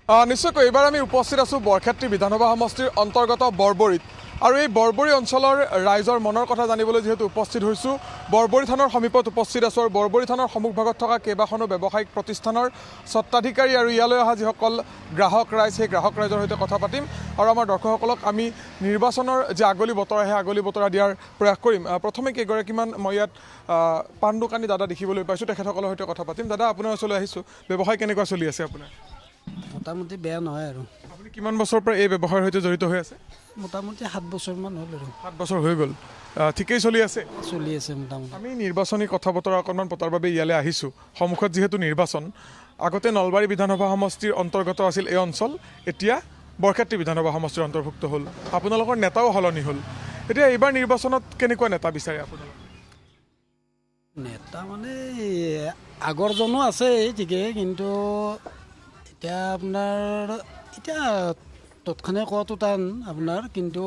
নিশ্চয়কৈ এইবাৰ আমি উপস্থিত আছোঁ বৰক্ষেত্ৰী বিধানসভা সমষ্টিৰ অন্তৰ্গত বৰবৰীত আৰু এই বৰবৰী অঞ্চলৰ ৰাইজৰ মনৰ কথা জানিবলৈ যিহেতু উপস্থিত হৈছোঁ বৰবৰী থানৰ সমীপত উপস্থিত আছোঁ আৰু বৰবৰী থানৰ সন্মুখভাগত থকা কেইবাখনো ব্যৱসায়িক প্ৰতিষ্ঠানৰ স্বত্বাধিকাৰী আৰু ইয়ালৈ অহা যিসকল গ্ৰাহক ৰাইজ সেই গ্ৰাহক ৰাইজৰ সৈতে কথা পাতিম আৰু আমাৰ দৰ্শকসকলক আমি নিৰ্বাচনৰ যে আগলি বতৰা সেই আগলি বতৰা দিয়াৰ প্ৰয়াস কৰিম। প্ৰথমে কেইগৰাকীমান মই ইয়াত পাণ দোকানী দাদা দেখিবলৈ পাইছোঁ, তেখেতসকলৰ সৈতে কথা পাতিম। দাদা, আপোনাৰ ওচৰলৈ আহিছোঁ, ব্যৱসায় কেনেকুৱা চলি আছে আপোনাৰ? মোটামুটি বেয়া নহয় আৰু। আপুনি কিমান বছৰৰ পৰা এই ব্যৱসায়ৰ সৈতে জড়িত হৈ আছে? মোটামুটি 7 বছৰমান হ'ল আৰু। 7 বছৰ হৈ গ'ল, ঠিকেই চলি আছে? চলি আছে মোটামুটি। আমি নিৰ্বাচনী কথা বতৰা অকণমান পতাৰ বাবে ইয়ালৈ আহিছোঁ। সন্মুখত যিহেতু নিৰ্বাচন, আগতে নলবাৰী বিধানসভা সমষ্টিৰ অন্তৰ্গত আছিল এই অঞ্চল, এতিয়া বৰক্ষেত্ৰী বিধানসভা সমষ্টিৰ অন্তৰ্ভুক্ত হ'ল। আপোনালোকৰ নেতাও সলনি হ'ল, এতিয়া এইবাৰ নিৰ্বাচনত কেনেকুৱা নেতা বিচাৰে আপোনালোকে? নেতা মানে আগৰজনো আছে ঠিকেই, কিন্তু এতিয়া আপোনাৰ তৎক্ষণাত কোৱাটো টান আপোনাৰ, কিন্তু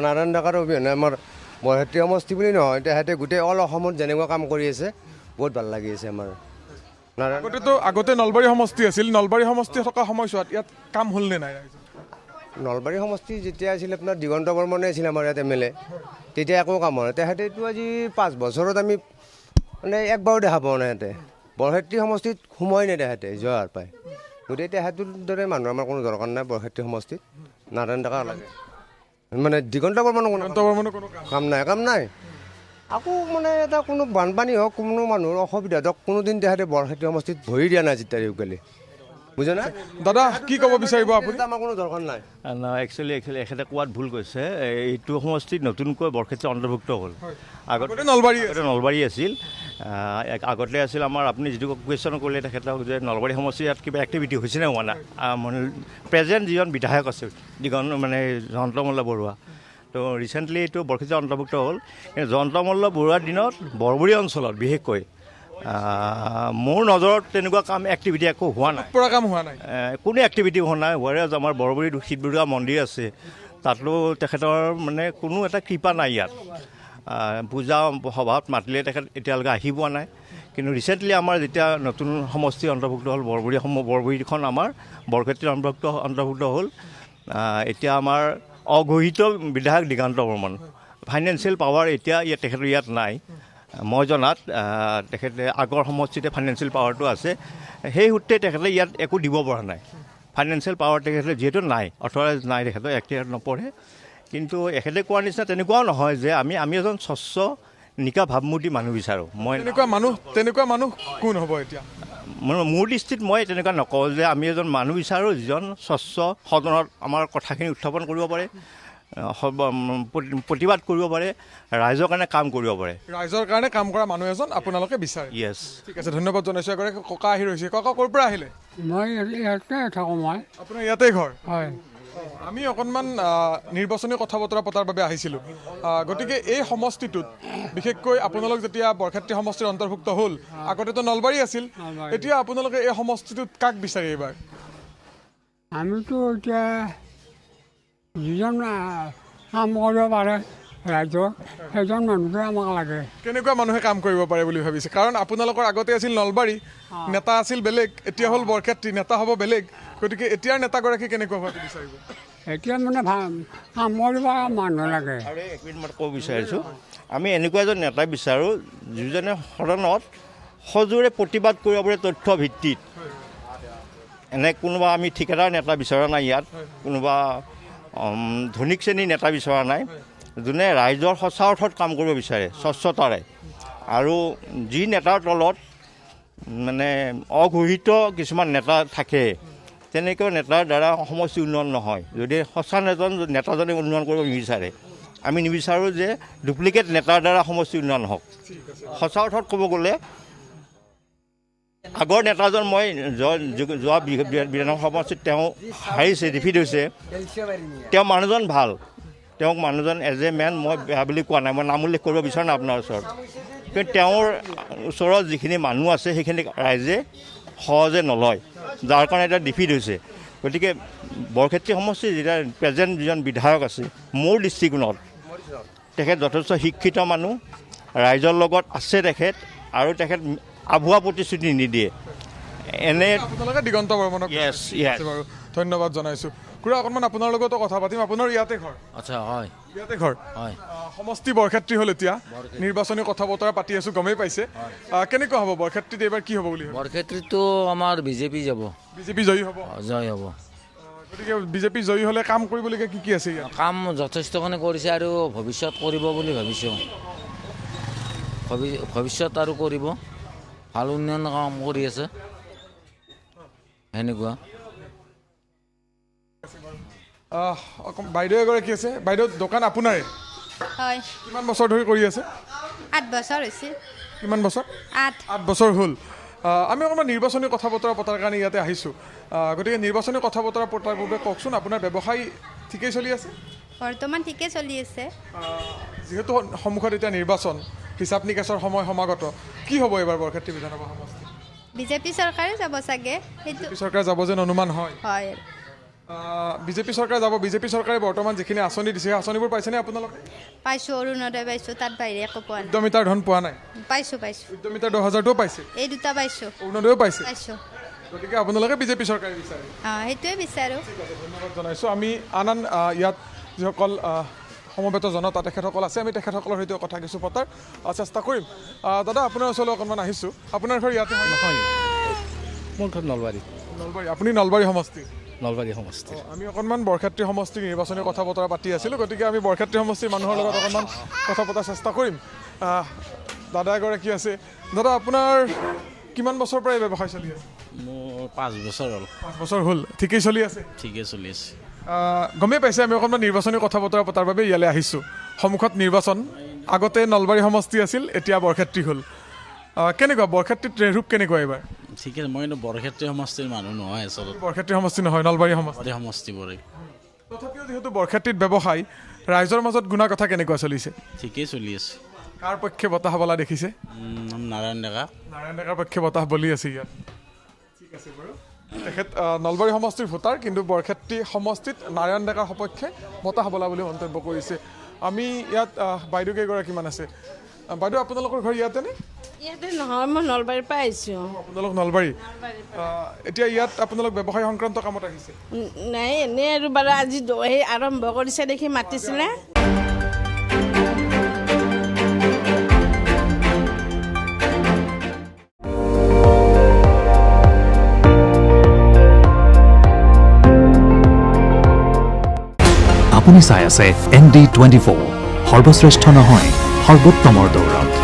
নাৰায়ণ ডেকাৰ অবিহনে আমাৰ বৰক্ষেত্ৰী সমষ্টি বুলি নহয়, এতিয়া সিহঁতে গোটেই অল অসমত যেনেকুৱা কাম কৰি আছে বহুত ভাল লাগি আছে আমাৰ। আগতে নলবাৰী সমষ্টি আছিল, নলবাৰী সমষ্টি থকা সময়ছোৱাত ইয়াত কাম হ'লনে নাই? নলবাৰী সমষ্টি যেতিয়া আছিল আপোনাৰ দিগন্ত বৰ্মনে আছিল আমাৰ ইয়াত MLA, তেতিয়া একো কাম হোৱা নাই। তেখেতেতো আজি 5 বছৰত আমি মানে একবাৰো দেখা পোৱা নাই। সিহঁতে বৰক্ষেত্ৰী সমষ্টিত সোমোৱাই নাই তেখেতে যোৱাৰ পায়। গতিকে তেখেতৰ দৰে মানুহ আমাৰ কোনো দৰকাৰ নাই বৰক্ষেত্ৰী সমষ্টিত। নাৰায়ণ ডেকা লাগে, মানে দিগন্ত বৰ্মনৰ কোনো কাম নাই। আকৌ মানে এটা কোনো বানপানী হওক, কোনো মানুহৰ অসুবিধা হওক, কোনোদিন তেখেতে বৰক্ষেত্ৰী সমষ্টিত ভৰি দিয়া নাই যেতিয়া গ'লে, বুজে না? দাদা, কি ক'ব বিচাৰিব আপুনি? আমাৰ কোনো দৰকাৰ নাই। একচুৱেলি এখেতে কোৱাত ভুল কৈছে। এইটো সমষ্টিত নতুনকৈ বৰক্ষেত্ৰী অন্তৰ্ভুক্ত হ'ল। আগতে নলবাৰী আছিল। আগতে আছিল আমাৰ, আপুনি যিটো কুৱেশ্যন কৰিলে তেখেতক যে নলবাৰী সমষ্টিত ইয়াত কিবা এক্টিভিটি হৈছেনে হোৱা নাই, মানে প্ৰেজেণ্ট যিজন বিধায়ক আছে মানে জয়ন্ত মল্ল বৰুৱা, তো ৰিচেণ্টলি এইটো বৰক্ষেত্ৰী অন্তৰ্ভুক্ত হ'ল। কিন্তু জয়ন্ত মল্ল বৰুৱাৰ দিনত বৰবৰী অঞ্চলত বিশেষকৈ মোৰ নজৰত তেনেকুৱা কাম এক্টিভিটি একো হোৱা নাই, কোনো এক্টিভিটি হোৱা নাই। ৱেৰাজ আমাৰ বৰবৰীত শিৱ দুৰ্গা মন্দিৰ আছে, তাতো তেখেতৰ মানে কোনো এটা কৃপা নাই ইয়াত। পূজা সভাত মাতিলে তেখেত এতিয়ালৈকে আহি পোৱা নাই। কিন্তু ৰিচেণ্টলি আমাৰ যেতিয়া নতুন সমষ্টি অন্তৰ্ভুক্ত হ'ল, বৰবৰীখন আমাৰ বৰক্ষেত্ৰীত অন্তৰ্ভুক্ত হ'ল। এতিয়া আমাৰ অঘোষিত বিধায়ক দিগন্ত বৰ্মন, ফাইনেন্সিয়েল পাৱাৰ এতিয়া তেখেতৰ ইয়াত নাই। মই জনাত তেখেতে আগৰ সমষ্টিতে ফাইনেন্সিয়েল পাৱাৰটো আছে, সেই সূত্ৰে তেখেতে ইয়াত একো দিব পৰা নাই। ফাইনেন্সিয়েল পাৱাৰ তেখেতে যিহেতু নাই, অথৰাইজ নাই, তেখেতৰ এক্টিয়াৰ নপৰে। কিন্তু এখেতে কোৱাৰ নিচিনা তেনেকুৱাও নহয় যে আমি এজন স্বচ্ছ নিকা ভাৱমূৰ্তি মানুহ বিচাৰোঁ। মই তেনেকুৱা মানুহ কোন হ'ব এতিয়া? মোৰ দৃষ্টিত মই তেনেকুৱা নকওঁ যে আমি এজন মানুহ বিচাৰোঁ যিজন স্বচ্ছ, সদনত আমাৰ কথাখিনি উত্থাপন কৰিব পাৰে, প্ৰতিবাদ কৰিব পাৰে, ৰাইজৰ কাৰণে কাম কৰিব পাৰে। ৰাইজৰ কাৰণে কাম কৰা মানুহ এজন আপোনালোকে বিচাৰে? য়েছ। ঠিক আছে, ধন্যবাদ জনাইছোঁ। এগৰাকী ককা আহি ৰৈছে। ককা, ক'ৰ পৰা আহিলে? মই ইয়াতে থাকোঁ। আপোনাৰ ইয়াতেই ঘৰ? হয়। আমি অকণমান নিৰ্বাচনী কথা বতৰা পতাৰ বাবে আহিছিলোঁ। গতিকে এই সমষ্টিটোত বিশেষকৈ আপোনালোক যেতিয়া বৰক্ষেত্ৰী সমষ্টিৰ অন্তৰ্ভুক্ত হ'ল, আগতেতো নলবাৰী আছিল, এতিয়া আপোনালোকে এই সমষ্টিটোত কাক বিচাৰে এইবাৰ? আমিতো এতিয়া যিজন কাম কৰিব পাৰে ৰাইজৰ, সেইজন মানুহকে আমাক লাগে। কেনেকুৱা মানুহে কাম কৰিব পাৰে বুলি ভাবিছে? কাৰণ আপোনালোকৰ আগতে আছিল নলবাৰী, নেতা আছিল বেলেগ, এতিয়া হ'ল বৰক্ষেত্ৰী, নেতা হ'ব বেলেগ। গতিকে এতিয়াৰ নেতাগৰাকী কেনেকুৱা হোৱাটো বিচাৰিব? এতিয়া মানে কাম কৰিব মানুহ লাগে। আৰু এক মিনিট মই ক'ব বিচাৰিছোঁ, আমি এনেকুৱা এজন নেতা বিচাৰোঁ যিজনে সদনত সজোৰে প্ৰতিবাদ কৰিব পাৰে তথ্য ভিত্তিত। এনে কোনোবা আমি ঠিকাদাৰ নেতা বিচৰা নাই ইয়াত, কোনোবা ধনিক শ্ৰেণীৰ নেতা বিচৰা নাই, যোনে ৰাইজৰ সঁচা অৰ্থত কাম কৰিব বিচাৰে স্বচ্ছতাৰে। আৰু যি নেতাৰ তলত মানে অঘোষিত কিছুমান নেতা থাকে, তেনেকৈ নেতাৰ দ্বাৰা সমষ্টি উন্নয়ন নহয়। যদি সঁচা নেতাজনে উন্নয়ন কৰিব নিবিচাৰে, আমি নিবিচাৰোঁ যে ডুপ্লিকেট নেতাৰ দ্বাৰা সমষ্টি উন্নয়ন হওক। সঁচা অৰ্থত ক'ব গ'লে আগৰ নেতাজন মই যোৱা বিধানসভা সমষ্টিত তেওঁ হাৰিছে, ডিফিট হৈছে। তেওঁ মানুহজন ভাল, তেওঁক মানুহজন এজ এ মেন মই বেয়া বুলি কোৱা নাই, মই নাম উল্লেখ কৰিব বিচাৰোঁ নাই আপোনাৰ ওচৰত। কিন্তু তেওঁৰ ওচৰত যিখিনি মানুহ আছে সেইখিনি ৰাইজে সহজে নলয়, যাৰ কাৰণে এতিয়া ডিফিট হৈছে। গতিকে বৰক্ষেত্ৰী সমষ্টিৰ যেতিয়া প্ৰেজেণ্ট যিজন বিধায়ক আছে, মোৰ দৃষ্টিকোণত তেখেত যথেষ্ট শিক্ষিত মানুহ, ৰাইজৰ লগত আছে তেখেত, আৰু তেখেত আভুৱা প্ৰতিশ্ৰুতি নিদিয়ে। এনে আপোনালোকে দিগন্ত বৰ্মনক Yes, ঠিক আছে yes. বাৰু ধন্যবাদ জনাইছোঁ খুৰা অকণমান আপোনাৰ লগতো কথা পাতিম আপোনাৰ ইয়াতে ঘৰ আচ্ছা হয় ইয়াতে ঘৰ হয় সমষ্টি বৰক্ষেত্ৰী হ'ল এতিয়া নিৰ্বাচনী কথা বতৰা পাতি আছোঁ গমেই পাইছে কেনেকুৱা হ'ব বৰক্ষেত্ৰীত এইবাৰ কি হ'ব বুলি বৰক্ষেত্ৰীতো আমাৰ বিজেপি যাব বিজেপি জয়ী হ'ব জয় হ'ব গতিকে বিজেপি জয়ী হ'লে কাম কৰিবলগীয়া কি আছে ইয়াত কাম যথেষ্টখিনি কৰিছে আৰু ভৱিষ্যত কৰিব বুলি ভাবিছোঁ ভৱিষ্যত আৰু কৰিব ভাল উন্নয়ন কাম কৰি আছে সেনেকুৱা বাইদেউ এগৰাকী আছে বাইদেউ দোকান আপোনাৰে হয় কিমান বছৰ ধৰি কৰি আছে 8 বছৰ হৈছে কিমান বছৰ 8 8 বছৰ হ'ল আমি অকণমান নিৰ্বাচনী কথা বতৰা পতাৰ কাৰণে ইয়াতে আহিছোঁ গতিকে নিৰ্বাচনী কথা বতৰা পতাৰ বাবে কওকচোন আপোনাৰ ব্যৱসায় ঠিকেই চলি আছে বৰ্তমান ঠিকে চলি আছে যিহেতু সন্মুখত এতিয়া নিৰ্বাচন হিচাপ নিকাচৰ সময় সমাগত কি হ'ব এইবাৰ বৰক্ষেত্ৰী বিধানসভা সমষ্টি বিজেপি চৰকাৰে যাব চাগে সেইটো বিজেপি চৰকাৰ যাব যেন অনুমান হয় হয় বিজেপি চৰকাৰ যাব বিজেপি চৰকাৰে বৰ্তমান যিখিনি আঁচনি দিছে সেই আঁচনিবোৰ পাইছেনে আপোনালোকে পাইছোঁ অৰুণোদয় পাইছোঁ তাত বাহিৰে একো পোৱা নাই উদ্যমিতাৰ ধন পোৱা নাই পাইছোঁ উদ্যমিতাৰ 10,000টোও পাইছে এই দুটা পাইছোঁ অৰুণোদয়ো পাইছে পাইছোঁ গতিকে আপোনালোকে বিজেপি চৰকাৰে বিচাৰে সেইটোৱে বিচাৰোঁ ধন্যবাদ জনাইছোঁ আমি আন ইয়াত যিসকল সমবেত জনতা তেখেতসকল আছে আমি তেখেতসকলৰ সৈতে কথা কিছু পতাৰ চেষ্টা কৰিম দাদা আপোনাৰ ওচৰলৈ অকণমান আহিছোঁ আপোনাৰ ঘৰ ইয়াতে হয় মোৰ ঘৰ নলবাৰী নলবাৰী আপুনি নলবাৰী সমষ্টি নলবাৰী সমষ্টি আমি অকণমান বৰক্ষেত্ৰী সমষ্টিৰ নিৰ্বাচনী কথা বতৰা পাতি আছিলোঁ গতিকে আমি বৰক্ষেত্ৰী সমষ্টিৰ মানুহৰ লগত অকণমান কথা পতাৰ চেষ্টা কৰিম দাদা এগৰাকী আছে দাদা আপোনাৰ কিমান বছৰৰ পৰা এই ব্যৱসায় চলি আছে মোৰ 5 বছৰ হ'ল 5 বছৰ হ'ল ঠিকেই চলি আছে ঠিকে চলি আছে গমেই পাইছে আমি অকণমান নিৰ্বাচনী কথা বতৰা পতাৰ বাবে ইয়ালৈ আহিছোঁ সন্মুখত নিৰ্বাচন আগতে নলবাৰী সমষ্টি আছিল এতিয়া বৰক্ষেত্ৰী হ'ল কেনেকুৱা বৰক্ষেত্ৰীত ৰূপ কেনেকুৱা এইবাৰ ঠিকে মই কিন্তু বৰক্ষেত্ৰী সমষ্টিৰ মানুহ নহয় আচলতে বৰক্ষেত্ৰী সমষ্টি নহয় নলবাৰী সমষ্টি সমষ্টি পৰে তথাপিও যিহেতু বৰক্ষেত্ৰীত ব্যৱসায় ৰাইজৰ মাজত গুণা কথা কেনেকুৱা চলিছে ঠিকেই চলি আছে কাৰ পক্ষে বতাহ বলা দেখিছে নাৰায়ণ ডেকা নাৰায়ণ ডেকাৰ পক্ষে বতাহ বলি আছে ইয়াত ঠিক আছে বাৰু তেখেত নলবাৰী সমষ্টিৰ ভোটাৰ কিন্তু বৰক্ষেত্ৰী সমষ্টিত নাৰায়ণ ডেকাৰ সপক্ষে বতাহ বলা বুলি মন্তব্য কৰিছে আমি ইয়াত বাইদেউ কেইগৰাকীমান আছে বাইদেউ আপোনালোকৰ ঘৰ ইয়াতেনে ইয়াতে নহয় মই নলবাৰীৰ পৰা আহিছোঁ আপোনালোক নলবাৰী এতিয়া ইয়াত আপোনালোক ব্যৱসায় সংক্ৰান্ত কামত আহিছে নাই এনেই আৰু বাৰু আজি সেই আৰম্ভ কৰিছে দেখি মাতিছিলে আপুনি চাই আছে ND24 সৰ্বশ্ৰেষ্ঠ নহয় সৰ্বোত্তমৰ দৌৰত